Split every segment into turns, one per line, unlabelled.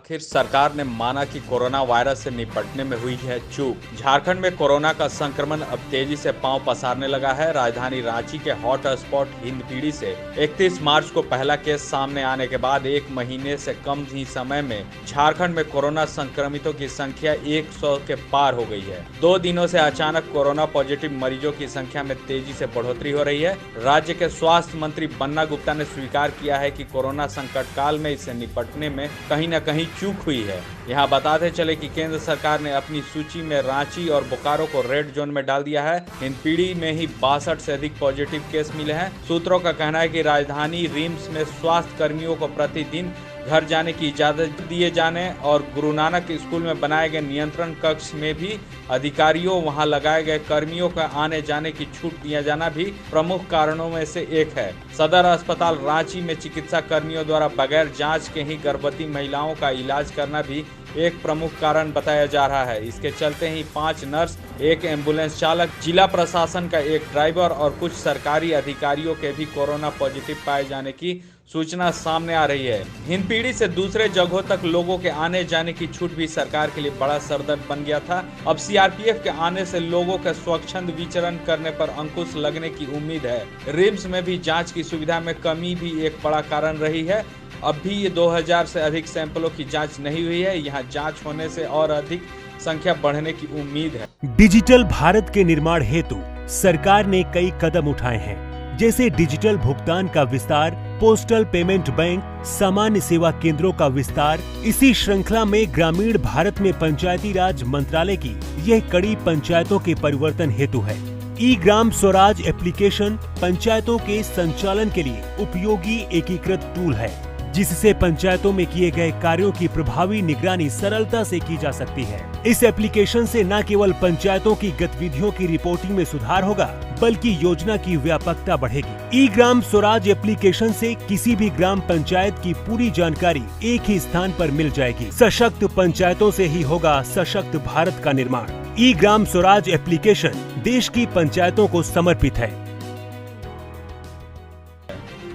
आखिर सरकार ने माना कि कोरोना वायरस से निपटने में हुई है चूक। झारखंड में कोरोना का संक्रमण अब तेजी से पांव पसारने लगा है। राजधानी रांची के हॉट स्पॉट हिंदपीढ़ी से 31 मार्च को पहला केस सामने आने के बाद एक महीने से कम ही समय में झारखंड में कोरोना संक्रमितों की संख्या 100 के पार हो गई है। 2 दिनों से अचानक कोरोना पॉजिटिव मरीजों की संख्या में तेजी से बढ़ोतरी हो रही है। राज्य के स्वास्थ्य मंत्री बन्ना गुप्ता ने स्वीकार किया है कि कोरोना संकट काल में इससे निपटने में कहीं न कहीं चूक हुई है। यहाँ बताते चले कि केंद्र सरकार ने अपनी सूची में रांची और बोकारो को रेड जोन में डाल दिया है। हिंदपीढ़ी में ही 62 से अधिक पॉजिटिव केस मिले हैं। सूत्रों का कहना है कि राजधानी रिम्स में स्वास्थ्य कर्मियों को प्रतिदिन घर जाने की इजाजत दिए जाने और गुरु नानक स्कूल में बनाए गए नियंत्रण कक्ष में भी अधिकारियों वहां लगाए गए कर्मियों का आने जाने की छूट दिया जाना भी प्रमुख कारणों में से एक है। सदर अस्पताल रांची में चिकित्सा कर्मियों द्वारा बगैर जांच के ही गर्भवती महिलाओं का इलाज करना भी एक प्रमुख कारण बताया जा रहा है। इसके चलते ही 5 नर्स, 1 एम्बुलेंस चालक, जिला प्रशासन का 1 ड्राइवर और कुछ सरकारी अधिकारियों के भी कोरोना पॉजिटिव पाए जाने की सूचना सामने आ रही है। हिंदपीढ़ी से दूसरे जगहों तक लोगों के आने जाने की छूट भी सरकार के लिए बड़ा सरदर्द बन गया था। अब सीआरपीएफ के आने से लोगों के स्वच्छंद विचरण करने पर अंकुश लगने की उम्मीद है। रिम्स में भी जांच की सुविधा में कमी भी एक बड़ा कारण रही है। अब भी ये 2000 से अधिक सैंपलों की जांच नहीं हुई है। यहाँ जांच होने से और अधिक संख्या बढ़ने की उम्मीद है।
डिजिटल भारत के निर्माण हेतु सरकार ने कई कदम उठाए हैं, जैसे डिजिटल भुगतान का विस्तार, पोस्टल पेमेंट बैंक, सामान्य सेवा केंद्रों का विस्तार। इसी श्रृंखला में ग्रामीण भारत में पंचायती राज मंत्रालय की यह कड़ी पंचायतों के परिवर्तन हेतु है। ई ग्राम स्वराज एप्लीकेशन पंचायतों के संचालन के लिए उपयोगी एकीकृत टूल है, जिससे पंचायतों में किए गए कार्यों की प्रभावी निगरानी सरलता से की जा सकती है। इस एप्लीकेशन से न केवल पंचायतों की गतिविधियों की रिपोर्टिंग में सुधार होगा, बल्कि योजना की व्यापकता बढ़ेगी। ई ग्राम स्वराज एप्लीकेशन से किसी भी ग्राम पंचायत की पूरी जानकारी एक ही स्थान पर मिल जाएगी। सशक्त पंचायतों से ही होगा सशक्त भारत का निर्माण। ई ग्राम स्वराज एप्लीकेशन देश की पंचायतों को समर्पित है।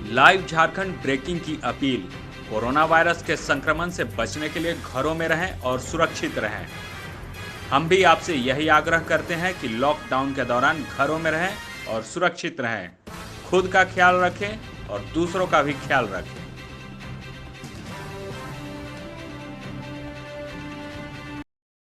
लाइव झारखंड ब्रेकिंग की अपील। कोरोना वायरस के संक्रमण से बचने के लिए घरों में रहें और सुरक्षित रहें। हम भी आपसे यही आग्रह करते हैं कि लॉकडाउन के दौरान घरों में रहें और सुरक्षित रहें। खुद का ख्याल रखें और दूसरों का भी ख्याल रखें।